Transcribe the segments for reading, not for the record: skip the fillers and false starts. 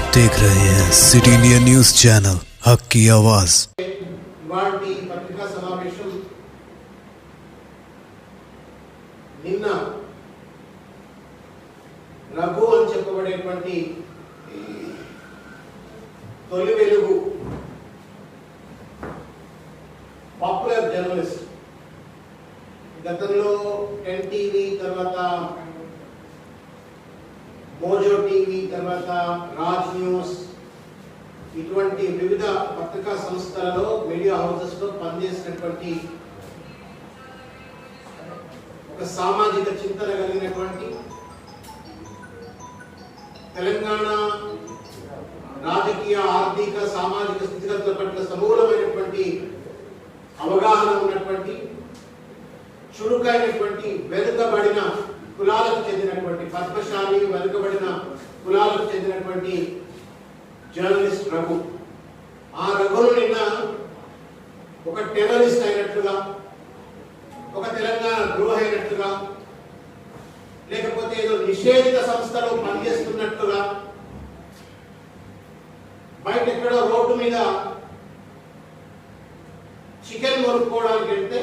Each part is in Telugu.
आप देख रहे हैं सिटी इंडिया न्यूज चैनल, हक की आवाज। पत्रिका समावेशం నిన్న రఘు అని చెప్పబడేటువంటి తొలి వెలుగు పాపులర్ జర్నలిస్ట్, గతంలో ఎన్టీవీ, తర్వాత మోజో టీవీ, తర్వాత రాజ్ న్యూస్, ఇటువంటి వివిధ పత్రికా సంస్థలలో, మీడియా హౌసెస్ లో పనిచేసినటువంటి ఒక సామాజిక చింతన కలిగినటువంటి, తెలంగాణ రాజకీయ, ఆర్థిక, సామాజిక స్థితిగతుల పట్ల సమూలమైనటువంటి అవగాహన ఉన్నటువంటి, చురుకైనటువంటి, వెనుకబడిన కులాలకు చెందినటువంటి, పద్మశాలి వెనుకబడిన కులాలకు చెందినటువంటి జర్నలిస్ట్ రఘు. ఆ రఘును నిన్న ఒక టెర్రరిస్ట్ అయినట్లుగా, ఒక తెలంగాణ ద్రోహి అయినట్లుగా, లేకపోతే ఏదో నిషేధిత సంస్థలో పనిచేస్తున్నట్లుగా, బయట ఎక్కడో రోడ్డు మీద చికెన్ కొనుక్కోవడానికి వెళ్తే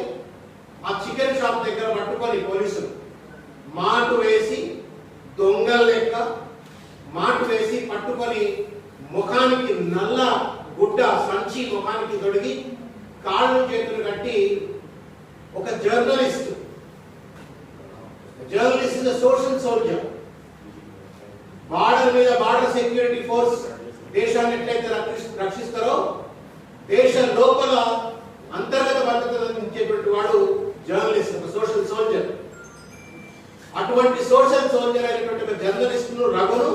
ఆ చికెన్ షాప్ దగ్గర పట్టుకొని పోలీసులు మాటు వేసి, దొంగల లెక్క మాటు వేసి పట్టుకొని ముఖానికి నల్ల గుడ్డ సంచి ముఖానికి తొడిగి కాళ్ళు చేతులు కట్టి, ఒక జర్నలిస్ట్ సోషల్ సోల్జర్, బార్డర్ మీద బార్డర్ సెక్యూరిటీ ఫోర్స్ దేశాన్ని ఎట్లయితే రక్షిస్తారో, దేశం లోపల అంతర్గత భద్రతను అందించేటువంటి వాడు జర్నలిస్ట్, ఒక సోషల్ సోల్జర్. అటువంటి సోషల్ సోల్జర్ అయినటువంటి ఒక జర్నలిస్ట్ ను, రఘును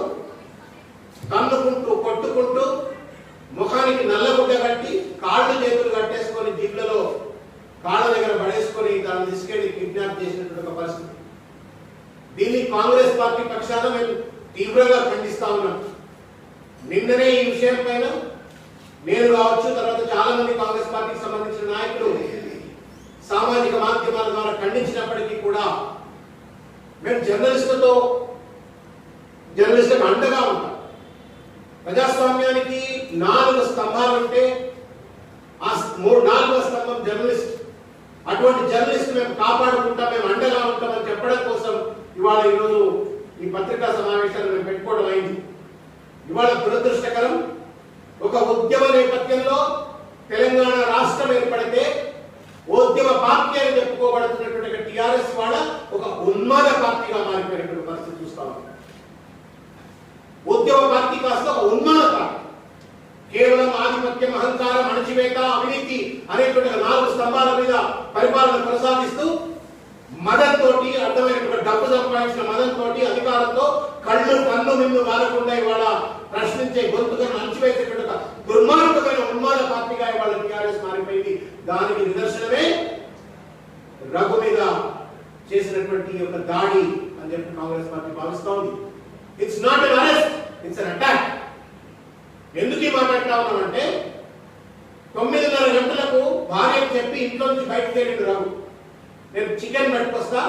తన్నుకుంటూ, కొట్టుకుంటూ, ముఖానికి నల్లగుడ్డ కట్టి, కాళ్ళు చేతులు కట్టేసుకొని, జీప్లలో కాళ్ళ దగ్గర పడేసుకొని దాన్ని తీసుకెళ్లి కిడ్నాప్ చేసినటువంటి ఒక పరిస్థితి. దీన్ని కాంగ్రెస్ పార్టీ పక్షాన మేము తీవ్రంగా ఖండిస్తా ఉన్నాం. నిన్ననే ఈ విషయం పైన నేను కావచ్చు, తర్వాత చాలా మంది కాంగ్రెస్ పార్టీకి సంబంధించిన నాయకులు సామాజిక మాధ్యమాల ద్వారా ఖండించినప్పటికీ కూడా మేము జర్నలిస్టులకు అండగా ఉంటాం. ప్రజాస్వామ్యానికి 4 స్తంభాలు ఉంటే ఆ 4వ స్తంభం జర్నలిస్ట్. అటువంటి జర్నలిస్ట్ మేము కాపాడుకుంటాం, మేము అండగా ఉంటామని చెప్పడం కోసం ఇవాళ ఈరోజు ఈ పత్రికా సమావేశాలు మేము పెట్టుకోవడం అయింది. ఇవాళ దురదృష్టకరం, ఒక ఉద్యమ నేపథ్యంలో తెలంగాణ రాష్ట్రం ఏర్పడితే ఉద్యమ పార్టీ అని చెప్పుకోబడుతున్నటువంటి టిఆర్ఎస్ వాళ్ళ ఒక ఉన్మాద పార్టీగా మారిపోయినటువంటి పరిస్థితి చూస్తాం. ఉద్యమ పార్టీ కాస్త ఒక ఉన్మాద పార్టీ, కేవలం ఆధిపత్యం, అహంకారం, అణచివేత, అవినీతి అనేటువంటి 4 స్తంభాల మీద పరిపాలన కొనసాగిస్తూ, మదన్ తోటి, అర్థమైనటువంటి డబ్బు సంపాదించిన మదన్ తోటి, అధికారంతో కళ్ళు కన్ను మిన్ను వాలకుండా ఇవాళ ప్రశ్నించే గొంతుకను అణచివేసేటువంటి ఒక దుర్మార్గమైన ఉన్మాద పార్టీగా ఇవాళ టిఆర్ఎస్ మారిపోయింది. దానికి నిదర్శనమే రఘు మీద చేసినటువంటి ఒక దాడి అని చెప్పి కాంగ్రెస్ పార్టీ భావిస్తా ఉంది. It's not an arrest, it's an attack. ఎందుకు ఈ మాట్లాడుతా ఉన్నామంటే, 9:30 గంటలకు భార్యకు చెప్పి ఇంట్లో నుంచి బయటకు వెళ్ళిండు రఘు. నేను చికెన్ పట్టుకొస్తా,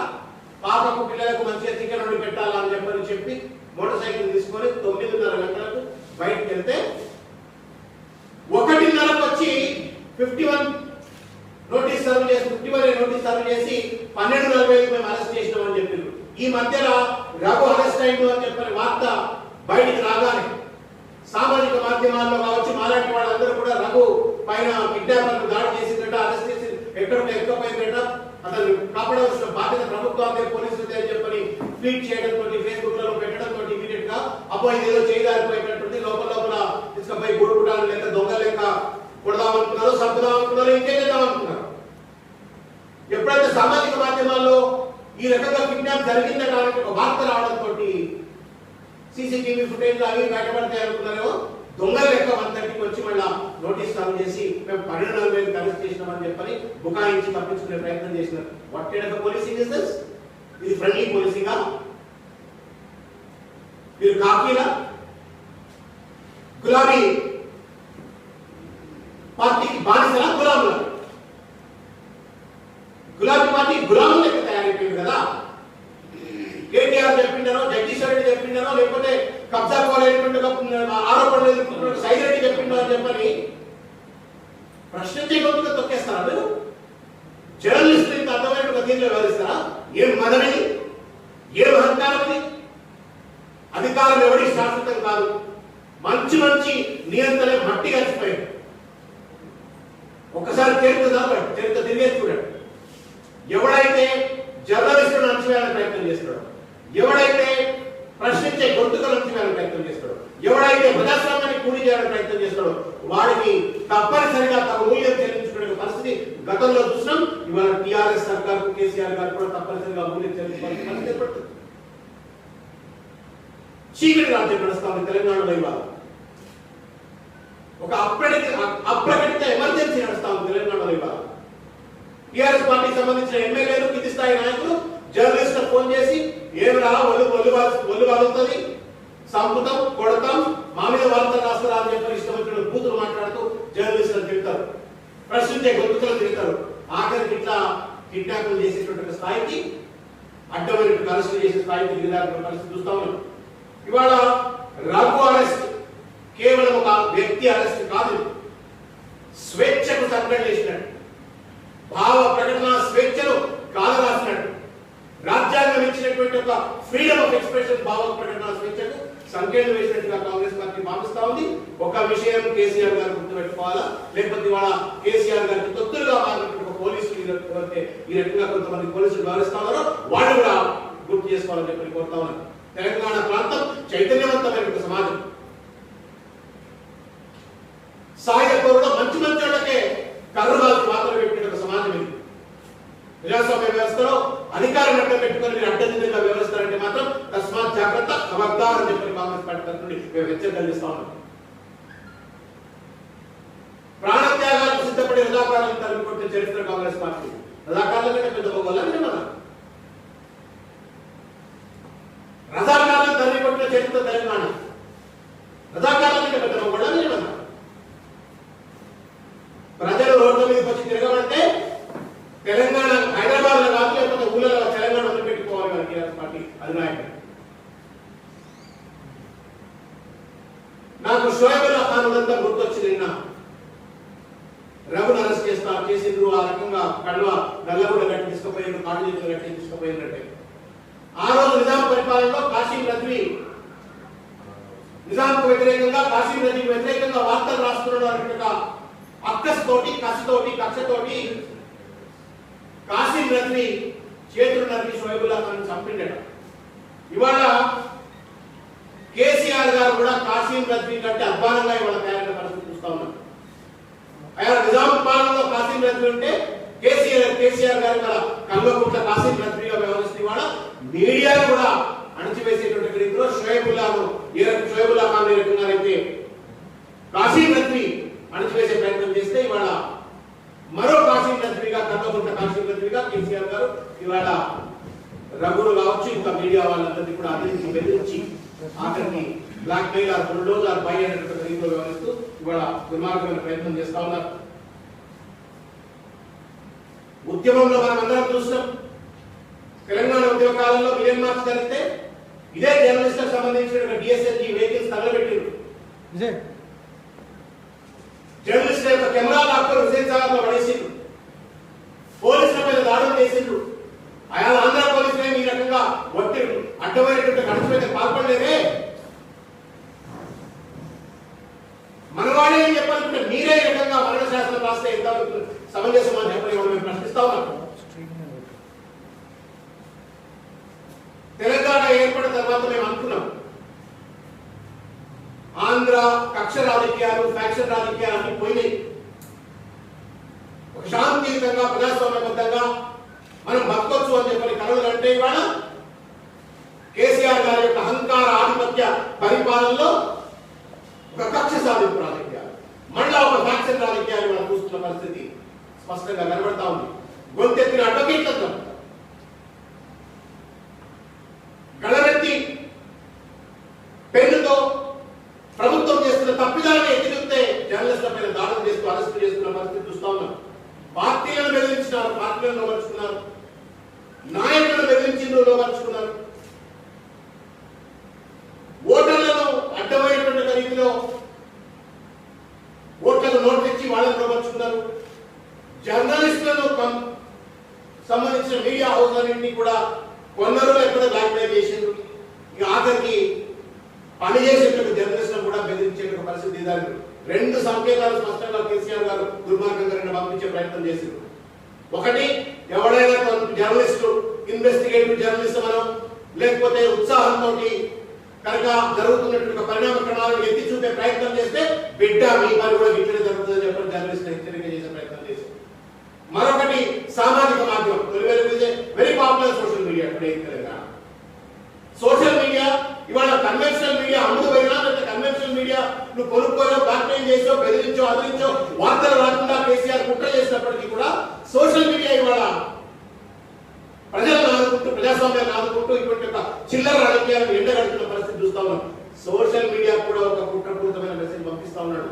పాపకు పిల్లలకు మంచిగా చికెన్ వండి పెట్టాలా అని చెప్పి మోటార్ సైకిల్ తీసుకొని 9:30 గంటలకు బయటకు వెళ్తే 1:30కు వచ్చి 51 నోటీస్ సర్వ్ చేసి 51 నోటీస్ సర్వ్ చేసి 12:45 మేము అరెస్ట్ చేసినామని చెప్పిండ్రు. ఈ మధ్యలో రఘు అరెస్ట్ అయిండు అని చెప్పిన వార్త బయటికి రాగానే సామాజిక మాధ్యమాల్లో కావచ్చు, మాలాంటి వాళ్ళందరూ కూడా రఘు పైన కిడ్నాపర్లు దాడి చేసిందట, అరెస్ట్ చేసి ఎక్కడికి ఎక్కపోయిందట, అతను కాపాడవలసిన బాధ్యత ప్రభుత్వాన్ని, పోలీసులదే అని చెప్పని ట్వీట్ చేయడంతో, ఫేస్బుక్ లలో పెట్టడంతో ఇమీడియట్ గా అబ్బాయి ఏదో చేయదారిపోయినట్టుంది, లోపల తీసుకుపోయి గుడుగుడాలు లెక్క, దొంగ లెక్క కొడదామనుకున్నారు, చంపుదామనుకున్నారు, ఇంకేం చేద్దామనుకున్నారు. ఎప్పుడైతే సామాజిక మాధ్యమాల్లో ఈ రకంగా కిడ్నాప్ జరిగిందట ఒక వార్త రావడంతో, సీసీటీవీ ఫుటేజ్ అవి బయటపడతాయి అనుకున్నారేమో, దొంగల లెక్క 1:30కి వచ్చి మళ్ళా నోటీస్ సర్వ్ చేసి మేము 12:40 అరెస్ట్ చేసినామని చెప్పని బుకాయించి తప్పించుకునే ప్రయత్నం చేసినారు. What kind of policing is this? ఇది ఫ్రెండ్లీ పోలీసింగా? మీరు కాకీలా? గులాబీ పార్టీకి బానిసలా, గులాములా? గులాబీ పార్టీ గులాముల లెక్క తయారైపోయింది కదా. కేటీఆర్ చెప్పిండనో, జగదీశ్వర్ రెడ్డి చెప్పిండనో, లేకపోతే కబ్జా కోలేని రకమైనటువంటి ఆరోపణలు ఎదుర్కొంటున్న సైరెడ్డి చెప్పిండు అని చెప్పని ప్రశ్నించే గొంతుగా తొక్కేస్తారా మీరు? జర్నలిస్టులు ఇంత అర్థమైనటువంటి దీనిలో వ్యవహరిస్తారా? ఏం మదనది, ఏం అహంకారమది? అధికారం ఎవరి శాశ్వతం కాదు. మంచి మంచి నియంత్రణ మట్టి కలిసిపోయాడు. ఒకసారి చరిత్ర తిరిగే చూడండి. ఎవడైతే జర్నలిస్టులను అణచివేయాలని ప్రయత్నం చేస్తాడో, ఎవడైతే ప్రశ్నించే గొంతుకలు అణచివేయాలని ప్రయత్నం చేస్తాడో, ఎవడైతే ప్రజాస్వామ్యాన్ని కూలి చేయాలని ప్రయత్నం చేస్తాడో వాడికి తప్పనిసరిగా తమ మూల్యం చెల్లించుకునే పరిస్థితి గతంలో చూసినాం. ఇవాళ టీఆర్ఎస్ సర్కార్ కేసీఆర్ గారు కూడా తప్పనిసరిగా మూల్యం చెల్లించుకోవాల్సిన పరిస్థితి ఏర్పడుతుంది. చీకటి రాజ్యం నడుస్తామని తెలంగాణలో ఇవాళ ఒక అప్రకటిత ఎమర్జెన్సీ నడుస్తామని తెలంగాణలో ఇవాళ టీఆర్ఎస్ పార్టీకి సంబంధించిన ఎమ్మెల్యేలు, కింది స్థాయి నాయకులు జర్నలిస్టులకు ఫోన్ చేసి ఏమి రా ఒళ్ళు బాగుతుంది, సంపుతం కొడతాం, మా మీద వార్తలు రాస్తారా అని చెప్పి ఇష్టం వచ్చిన కూతురు మాట్లాడుతూ జర్నలిస్టులను తిడతారు, ప్రశ్నించే గొంతుకలు తిడతారు. ఆఖరికి ఇట్లా కిడ్నాపులు చేసేటువంటి స్థాయికి, అడ్డమైన అరెస్టులు చేసే స్థాయికి దిగదారిన పరిస్థితి చూస్తా ఉన్నాం. ఇవాళ రఘు అరెస్ట్ కేవలం ఒక వ్యక్తి అరెస్ట్ కాదు, స్వేచ్ఛకు సంకటన చేసినట్టు, భావ ప్రకటన స్వేచ్ఛను కాలరాసినట్టు, రాజ్యాంగం ఇచ్చినటువంటి ఒక ఫ్రీడమ్ ఆఫ్ ఎక్స్ప్రెషన్ భావ ప్రకటన స్వేచ్ఛకు సంకేతం వేసినట్టుగా కాంగ్రెస్ పార్టీ భావిస్తా ఉంది. ఒక విషయం కేసీఆర్ గారు గుర్తుపెట్టుకోవాలా, లేకపోతే ఇవాళ కేసీఆర్ గారికి తొత్తులుగా మారినటువంటి పోలీసులు ఈ రకంగా కొంతమంది పోలీసులు వ్యవహరిస్తా ఉన్నారో వాళ్ళు కూడా గుర్తు చేసుకోవాలని చెప్పి కోరుతా ఉన్నారు. తెలంగాణ ప్రాంతం చైతన్యవంతమైన సమాజం, సాయపూర్వక మంచి మంచి వాళ్ళకే కర్రబాల్కి మాత్రం పెట్టిన ఒక సమాజం ఇది. ప్రజాస్వామ్య వ్యవస్థలో అధికారం అడ్డం పెట్టుకుని మీరు అడ్డదిడ్డంగా వ్యవహరిస్తారంటే మాత్రం తస్మాత్ జాగ్రత్త, ఖబర్దార్ అని చెప్పి కాంగ్రెస్ పార్టీ తరఫు నుండి మేము హెచ్చరికలు చేస్తా ఉన్నాం. ప్రాణత్యాగాలకు సిద్ధపడే రజాకారులను తరిమి కొట్టిన చరిత్ర కాంగ్రెస్ పార్టీ. రజాకారుల కంటే పెద్ద పోగొల్లని మనం రజాకారులను తరిమి కొట్టిన చరిత్ర తెలంగాణ. రజాకారుల కంటే పెద్ద పోగొల్లని మనం ప్రజలు రోడ్ల మీదకి వచ్చి తిరగబడితే తెలంగాణ హైదరాబాద్ లో కాదు, లేకపోతే ఊళ్ళలో తెలంగాణ వదిలిపెట్టుకోవాలి మన టీఆర్ఎస్ పార్టీ అధినాయకుడు. నాకు షోయబుల్లా ఖాన్ అంతా గుర్తొచ్చింది. నిన్న రఘును అరెస్ట్ చేసిండ్రు, ఆ రకంగా కళ్ళ నల్లగూడ గట్టి తీసుకుపోయిండ్రు, కాళ్ళు చేతులు గట్టి తీసుకుపోయినట్టే. ఆ రోజు నిజాం పరిపాలనలో కాశీం రజ్వీ నిజాంకు వ్యతిరేకంగా, కాశీం రజ్వీకి వ్యతిరేకంగా వార్తలు రాస్తున్నాడు అన్నట్టుగా అక్కస్తోటి, కక్షతోటి కాశీం రజ్వీ చేతులు నరికి షోయబుల్లా ఖాన్ చంపిండట. ఇవాళ కేసీఆర్ గారు కూడా కాశీం రజ్వీ కంటే అధ్వానంగా ఇవాళ తయారైన పరిస్థితి చూస్తా ఉన్నారు. అయ్యా నిజాం పాలనలో కాశీం రజ్వీ ఉంటే కేసీఆర్ గారు కదా కల్వకుంట్ల కాశీం రజ్వీగా వ్యవహరిస్తే ఇవాళ మీడియాను కూడా అణచివేసేటువంటి రీతిలో షోయబుల్లా ఖాన్ ఏ రకంగా అయితే కాశీం రజ్వీ అణచివేసే ప్రయత్నం చేస్తే ఇవాళ మరో కాశీం రజ్వీగా, కల్వకుంట్ల కాశీం రజ్వీగా కేసీఆర్ గారు ఇవాళ రఘుడు కావచ్చు, ఇంకా మీడియా వాళ్ళందరినీ కూడా అదిరించి బెదిరించి ఆఖరికి blackmail or bulldoze or by అనేటువంటి రీతిలో వ్యవహరిస్తూ ఇవాళ దుర్మార్గమైన ప్రయత్నం చేస్తా ఉన్నారు. ఉద్యమంలో మనం అందరం చూసినాం. తెలంగాణ ఉద్యమ కాలంలో మిలియన్ మార్చ్ జరిగితే ఇదే జర్నలిస్టులకు సంబంధించిన డిఎస్ఎల్జీ వెహికల్స్ తగలబెట్టారు. జర్నలిస్టుల యొక్క కెమెరాలు అక్కడ హుసేన్ సాగర్ లో పడేసిండ్రు, పోలీసుల మీద దాడులు చేసిండ్రు. ఆయా ఆంధ్ర పోలీసులే ఈ రకంగా ఒత్తిడి అడ్డమైనటువంటి అణచివేత పాల్పడలేదే. మనవాడే చెప్పాలంటే మీరే ఈ రకంగా మరణ శాస్త్రం రాస్తే ఎంతవరకు సమంజసం అని చెప్పని మేము ప్రశ్నిస్తా ఉన్నాం. తెలంగాణ ఏర్పడిన తర్వాత మేము అనుకున్నాం ఆంధ్ర కక్ష రాజకీయాలు, ఫ్యాక్షన్ రాజకీయాలు అన్ని పోయినాయి. ఒక శాంతియుతంగా ప్రజాస్వామ్యబద్ధంగా మనం బతకొచ్చు అని చెప్పని కలలు అంటే ఇవాళ కేసీఆర్ గారి యొక్క అహంకార ఆధిపత్య పరిపాలనలో ఒక కక్ష సాధింపు రాజకీయాలు, మళ్ళా ఒక ఫ్యాక్షన్ రాజకీయాలు మనం చూస్తున్న పరిస్థితి స్పష్టంగా కనబడతా ఉంది. గొంతెత్తిన అడ్వకేట్లతో గళమెత్తి పెన్నుతో ప్రభుత్వం చేస్తున్న తప్పిదాలను ఎత్తిదిస్తే జర్నలిస్టుల పైన దాడులు చేస్తూ అరెస్టు చేస్తున్న పరిస్థితి చూస్తా ఉన్నాం. పార్టీలను బెదిరించినారు, పార్టీలను లోపరుచుకున్నారు, నాయకులను బెదిరించిండ్రు, లోపరుచుకున్నారు. ఓటర్లను అడ్డమైన సంబంధించిన మీడియా హౌస్ అన్నింటినీ కూడా కొన్నరు, లేకపోతే బ్లాక్మెయిల్ చేసిండ్రు. ఇక ఆఖరికి పనిచేసేటువంటి జర్నలిస్టులను కూడా బెదిరించేటువంటి పరిస్థితి ఇదారు. రెండు సంకేతాలు స్పష్టంగా కేసీఆర్ గారు దుర్మార్గంగా పంపించే ప్రయత్నం చేసిండ్రు. ఒకటి, ఎవడైనా జర్నలిస్టు ఇన్వెస్టిగేటివ్ జర్నలిస్ట్ మనం లేకపోతే ఉత్సాహంతో కనుక జరుగుతున్నటువంటి పరిణామ క్రమాలను ఎత్తి చూపే ప్రయత్నం చేస్తే బిడ్డ మీ పని కూడా ఇట్లనే జరుగుతుందని చెప్పి జర్నలిస్ట్ హెచ్చరిక చేసే ప్రయత్నం చేశారు. మరొకటి, సామాజిక మాధ్యమం very popular social media today in Telangana. Social media ఇవాళ కన్వెన్షనల్ మీడియా అమ్ముడు పోయినా, లేకపోతే కన్వెన్షనల్ మీడియా నువ్వు కొనుక్కోలో బ్లాక్మెయిల్ చేసో బెదిరించో అదిరించో వార్తలు రాకుండా కేసీఆర్ కుట్ర చేసినప్పటికీ కూడా సోషల్ మీడియా ఇవాళ ప్రజలను ఆదుకుంటూ, ప్రజాస్వామ్యాన్ని ఆదుకుంటూ ఇటువంటి ఒక చిల్లర రాజకీయాలను ఎండగడుతున్న పరిస్థితి చూస్తా ఉన్నాం. సోషల్ మీడియా కూడా ఒక కుట్రపూరితమైన మెసేజ్ పంపిస్తా ఉన్నాడు.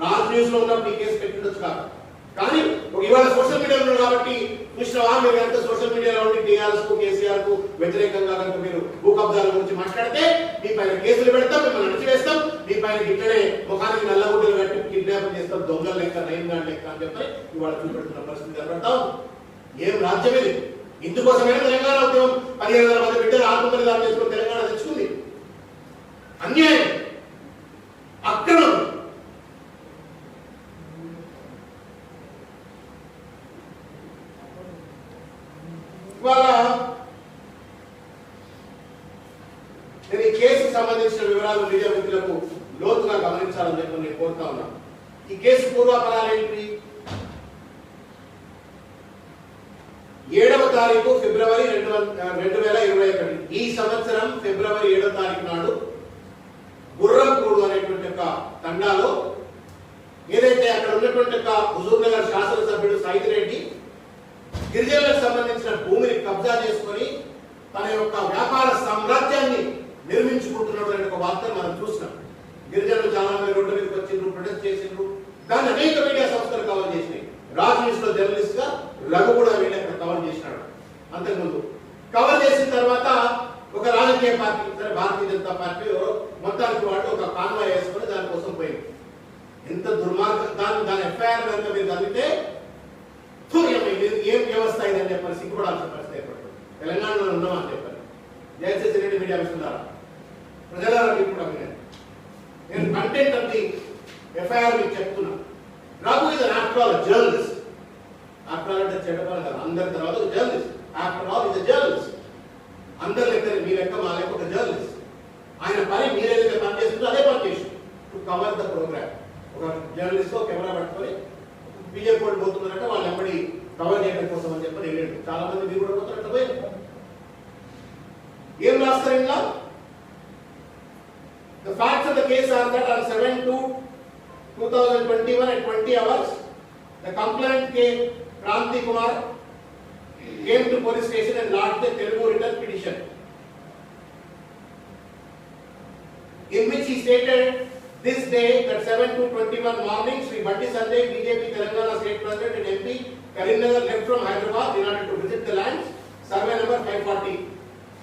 రాజ్ న్యూస్ లో ఉన్నప్పుడు ఈ కేసు పెట్టిండొచ్చు కాదు, కానీ ఇవాళ సోషల్ మీడియా ఉన్నాడు కాబట్టి చూసినవా, మీరు కనుక సోషల్ మీడియాలో ఉండి టీఆర్ఎస్ కు కేసీఆర్ కు వ్యతిరేకంగా కనుక మీరు భూ కబ్జాల గురించి మాట్లాడితే మీ పైన కేసులు పెడతాం, మిమ్మల్ని అణచివేస్తాం, మీ పైన ఇట్లనే ముఖానికి నల్లగుడ్డలు కట్టి కిడ్నాప్ చేస్తాం, దొంగల లెక్క, నయం గాడి లెక్క అని చెప్పి ఇవాళ చూపెడుతున్న పరిస్థితి కనబడతాం. ఏం రాజ్యం ఇది? ఇందుకోసమైనా తెలంగాణ ఉద్యమం 15,000 మంది బిడ్డలు ఆత్మబలిదానం చేసుకుని తెలంగాణ తెచ్చుకుంది. అన్యాయం, అక్రమం. ఇవాళ నేను ఈ కేసుకు సంబంధించిన వివరాలు మీడియా మిత్రులకు లోతుగా గమనించాలని చెప్పి నేను కోరుతా ఉన్నాను. ఈ కేసు పూర్వాపరాలు ఏంటి? 7వ తారీఖు ఫిబ్రవరి 2021 ఈ సంవత్సరం ఫిబ్రవరి 7వ తారీఖు నాడు గుర్రంపూడు అనేటువంటి ఒక తండాలో ఏదైతే అక్కడ ఉన్నటువంటి ఒక హుజూర్ నగర్ శాసనసభ్యుడు సైదిరెడ్డి గిరిజనులకు సంబంధించిన భూమిని కబ్జా చేసుకొని తన యొక్క వ్యాపార సామ్రాజ్యాన్ని నిర్మించుకుంటున్నాడు అనే ఒక వార్తను మనం చూసినాం. గిరిజనులు చాలా మంది రోడ్డు మీదకి వచ్చిండ్రు, ప్రొటెస్ట్ చేసిండ్రు. దాన్ని అనేక మీడియా సంస్థలు కవర్ చేసినాయి. రాజ్ న్యూస్ లో జర్నలిస్ట్ గా రఘు కూడా వీళ్ళ కవర్ చేసినాడు. అంతకుముందు కవర్ చేసిన తర్వాత ఒక రాజకీయ పార్టీ, భారతీయ జనతా పార్టీ మొత్తానికి వాళ్ళు ఒక కాన్వాయ్ వేసుకుని దానికోసం పోయింది. ఎంత దుర్మార్గం! దాని ఎఫ్ఐఆర్ కనుక మీరు చదివితే ఏం వ్యవస్థ ఇదని చెప్పారు, సిగ్గుపడాల్సిన పరిస్థితి ఏర్పడుతుంది. తెలంగాణలో ఉన్నామా అని చెప్పారు. దయచేసి రెడ్డి మీడియా విషయంలో ప్రజల కూడా నేను కంటెంట్ ఆఫ్ ది ఎఫ్ఐఆర్ మీకు చెప్తున్నా. రఘు ఇది after all journalist. After all అంటే చెడ్డపని కాదు, అందరి తర్వాత జర్నలిస్ట్. ఆఫ్టర్ ఆల్ ఇది జర్నలిస్ట్. అందరి లెక్క మీ లెక్క మా లెక్క ఒక జర్నలిస్ట్. ఆయన పని మీరేదైతే పని చేస్తుందో అదే పని చేసి టు కవర్ ద ప్రోగ్రామ్. ఒక జర్నలిస్ట్ కెమెరా పట్టుకొని బీజేపీ వాళ్ళు పోతున్నారంటే వాళ్ళు ఎప్పటి కవర్ చేయడం కోసం అని చెప్పి వెళ్ళాడు. చాలా మంది మీరు కూడా పోతున్నట్టు పోయారు. ఏం రాస్తారు ఇలా? The facts of the case are that on 7/2/2021 at 20 hours, the complainant Kranti Kumar came to police station and lodged a Telugu written petition, in which he stated this day that 7/2/21 morning, Sri Bandi Sanjay, BJP Telangana State President and MP, Karimnagar left from Hyderabad in order to visit the lands, survey number 540.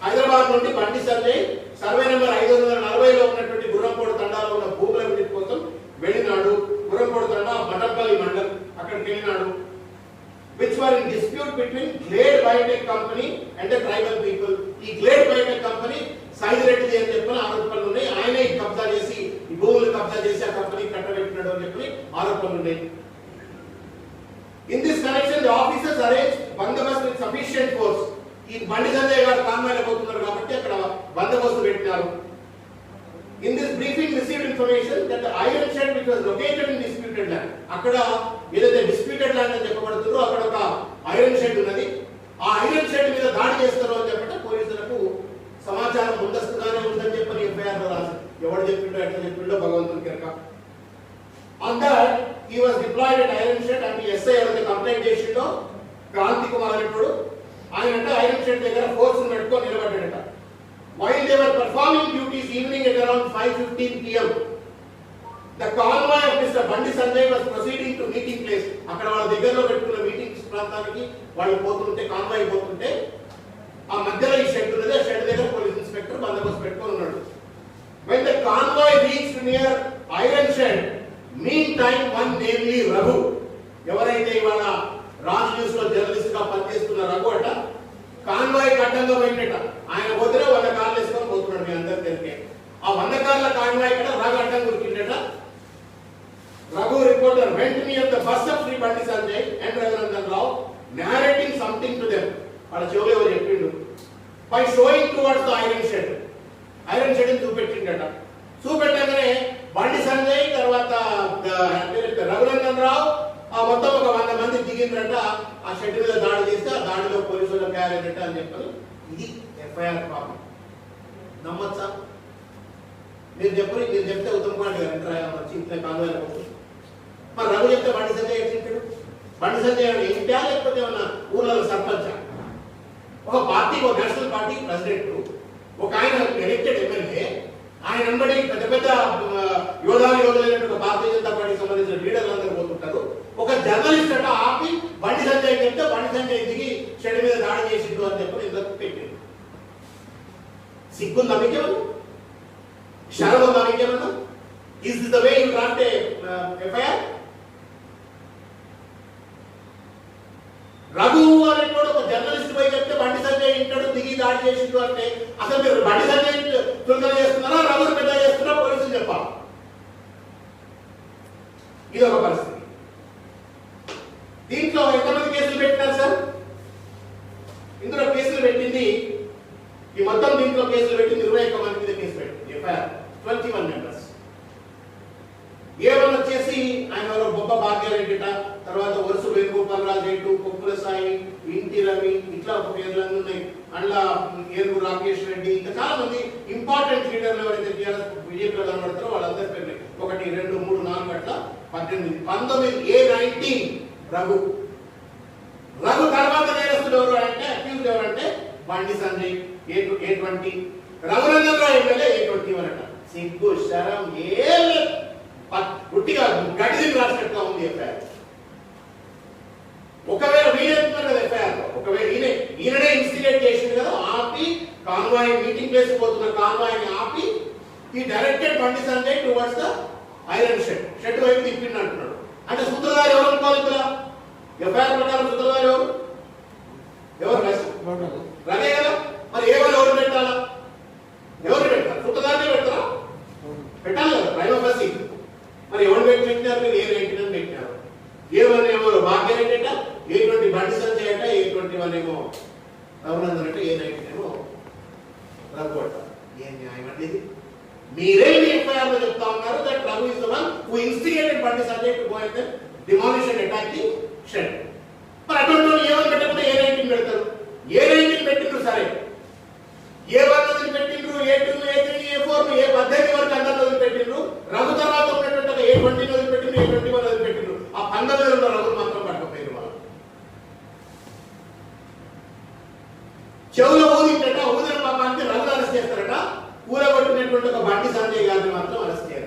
Hyderabad నుండి బండి సంజయ్ సర్వే నెంబర్ 540లో ఉన్నటువంటి గుర్రంపోడు తండాలో ఉన్న భూముల విడిది కోసం వెళ్ళినాడు. గుర్రంపోడు తండా మటపల్లి మండల్, అక్కడికి వెళ్ళినాడు. which were in dispute between Glade Biotech Company and the tribal people. ఈ Glade Biotech Company సైదిరెడ్డి అని చెప్పిన ఆరోపణలు ఉన్నాయి. ఆయనే కబ్జా చేసి ఈ భూములు కబ్జా చేసి ఆ కంపెనీ కట్టబెట్టినాడు అని చెప్పి ఆరోపణలు ఉన్నాయి. In this connection, the officers arranged బందోబస్తు with sufficient force. ఈ బండి సంజయ్ గారు కాన్వాయ్లో పోతున్నారు కాబట్టి అక్కడ బందోబస్తు పెట్టినారు. In this briefing received information that the iron shed which was located in disputed land, అక్కడ ఏదైతే disputed land అని చెప్పబడుతుందో అక్కడ ఒక ఐరన్ షెడ్ ఉన్నది. ఆ ఐరన్ షెడ్ మీద దాడి చేస్తారు అని చెప్పంటే పోలీసులకు సమాచారం ముందస్తుగానే ఉందని చెప్పని ఎఫ్ఐఆర్ లో రాశారు. ఎవరు చెప్పిండో ఎట్లా చెప్పిండో భగవంతుని కెరక. On that he was deployed at iron shed and SI ఎవరైతే కంప్లైంట్ చేసిండో క్రాంతి కుమార్ అనేప్పుడు ఆయన అంటే ఐరన్ షెడ్ దగ్గర ఫోర్స్ పెట్టుకొని నిలబడ్డాడట. While they were performing duties evening at around 5:15 p.m., the convoy of Mr. Bandi Sanjay was proceeding to meeting place. అక్కడ వాళ్ళ దగ్గరలో పెట్టుకున్న మీటింగ్ ప్రాంతానికి వాళ్ళు పోతుంటే కాన్వాయ్ పోతుంటే ఆ మధ్యలో ఈ షెడ్ ఉన్నది. ఆ షెడ్ దగ్గర పోలీస్ ఇన్స్పెక్టర్ బందోబస్తు పెట్టుకొని ఉన్నాడు. When the convoy reached near iron shed, meantime one namely Raghu, ఎవరైతే ఇవాళ రాజ్ న్యూస్ లో జర్నలిస్ట్ గా పనిచేస్తున్న రఘు అధికారుల కాన్వాయ్ ఇక్కడ రఘు అడ్డం గుర్తిండట. Raghu reporter went near the bus of Sri Bandi Sanjay and Raghuranjan Rao, narrating something to them. వాళ్ళ చెవులు ఎవరు చెప్పిండు by showing towards the iron shed. Iron shed చూపెట్టిండట. చూపెట్టగానే బండి సంజయ్ తర్వాత రఘురంజన్ రావు మొత్తం ఒక 100 మంది దిగిండ్రట. ఆ షెడ్ మీద దాడి చేస్తే ఆ దాడిలో పోలీసులు క్యారెట్ అని చెప్పారు. ఇది ఎఫ్ఐఆర్ పాపం. నమ్మచ్చా? మీరు చెప్తే ఉత్తమ్ కుమార్ గారు వచ్చి ఇంట్లో కాలువలు మరి రఘు చెప్తే బండి సంజయ్ ఎట్టింటాడు? బండి సంజయ్ ఇంటా లేకపోతే ఏమన్నా ఊర్లలో సర్పంచ్? ఒక పార్టీ, ఒక నేషనల్ పార్టీ ప్రెసిడెంట్, ఒక ఆయన ఎలక్టెడ్ ఎమ్మెల్యే, ఆయన వెంబడి పెద్ద పెద్ద యోధులైనటువంటి భారతీయ జనతా పార్టీకి సంబంధించిన లీడర్లు అందరూ పోతుంటారు. ఒక జర్నలిస్ట్ అట ఆపి బండి సంజయ్ చెప్తే బండి సంజయ్ దిగి షెడ్ మీద దాడి చేసిండు అని చెప్పి ఇంతకు పెట్టిండు. సిగ్గుందా మీకేమన్నా? శరం ఉందా మీకేమన్నా? Is this the way you draft FIR? Raghu అనేటువంటి ఒక జర్నలిస్ట్ పోయి చెప్తే బండి సంజయ్ ఇంటాడు దిగి దాడి చేసిండు అంటే అసలు మీరు బండి సంజయ్ చులకన చేస్తున్నారా, రఘుని పెద్ద చేస్తున్నారా? పోలీసులు చెప్పాలి. ఇది ఒక పరిస్థితి. దీంట్లో ఎంతమంది కేసులు పెట్టినారు సార్? ఇందులో కేసులు పెట్టింది ఈ మొత్తం దీంట్లో కేసులు పెట్టింది 21 మంది మీద కేసు పెట్టింది. FIR 21 members. ఏమని వచ్చేసి ఆయన బొబ్బ భాగ్యారెడ్డిట, తర్వాత వరుస వేణుగోపాల్ రాజు, కొప్పుల సాయి, ఇంటి రవి, ఇట్లా ఒక పేర్లన్నీ ఉన్నాయి. అందులో ఏనుగు రాకేష్ రెడ్డి, ఇంకా చాలా మంది ఇంపార్టెంట్ లీడర్లు ఎవరైతే బీజేపీలో కనబడతారో వాళ్ళందరి పేర్లు 1, 2, 3, 4 అట్లా 18. 19 A19 రఘు. రఘు తర్వాత నేరస్తుడు ఎవరు అంటే అక్యూజ్ ఎవరంటే బండి సంజయ్ A20, రఘురంజన్ రావు ఎమ్మెల్యే A21 అట. సిగ్గు శరం ఏం లేదు. పుట్టిగా గడిదిని రాసినట్టుగా ఉంది ఎఫ్ఐఆర్. ఒకవేళ వీడేస్తున్నారు కదా ఎఫ్ఐఆర్, ఒకవేళ ఈయననే ఇన్స్టిగేట్ చేసింది కదా, ఆపి కాన్వాయ్ మీటింగ్ ప్లేస్ పోతున్న కాన్వాయ్ని ఆపి ఈ directed Bandi Sanjay towards the iron shed వైపు తిప్పిండి అంటున్నాడు. అంటే సూత్రధారి ఎవరు అనుకోవాలి ఇక్కడ? ఎఫ్ఐఆర్ ప్రకారం సూత్రధారి ఎవరు? రనే కదా. మరి ఏమైనా ఎవరు పెట్టాలా? ఎవరు పెట్టాలి? సూత్రధారిని పెడతారా? పెట్టాలి కదా ప్రైమ్ ఆఫ్. మరి ఎవరు పెట్టినారు? మీరు A19 పెట్టినారు. A1 ఏమో భాగ్యారెడ్డి అట, A20 బండి సంజయ్ అట, A21 ఏమో రఘునందన్ అంటే, A19 ఏమో రఘు అట. ఏం న్యాయం అండి ఇది? మీరే మీ ఎఫ్ఐఆర్ లో చెప్తా ఉన్నారు that Raghu is the one who instigated Bandi Sanjay to go and demolish and attack the shed. మరి అటువంటి A1 పెట్టకుండా A19 పెడతారు. A19 పెట్టిండ్రు సరే, A1 వదిలిపెట్టిండ్రు, A2, A3, A4, A18 వరకు అందరిని వదిలిపెట్టిండ్రు. రఘు తర్వాత ఉన్నటువంటి A20 వదిలిపెట్టిండ్రు, A21 వదిలిపెట్టిండ్రు. ఆ 19 ఉన్న రఘులు మాత్రం పట్టకపోయారు. వాళ్ళు చెవులో ఊదింటట, ఊదిన పాపానికి రఘులు అరెస్ట్ చేస్తారట. కూరగొట్టినటువంటి ఒక బండి సంజయ్ గారిని మాత్రం అరెస్ట్ చేయాలి.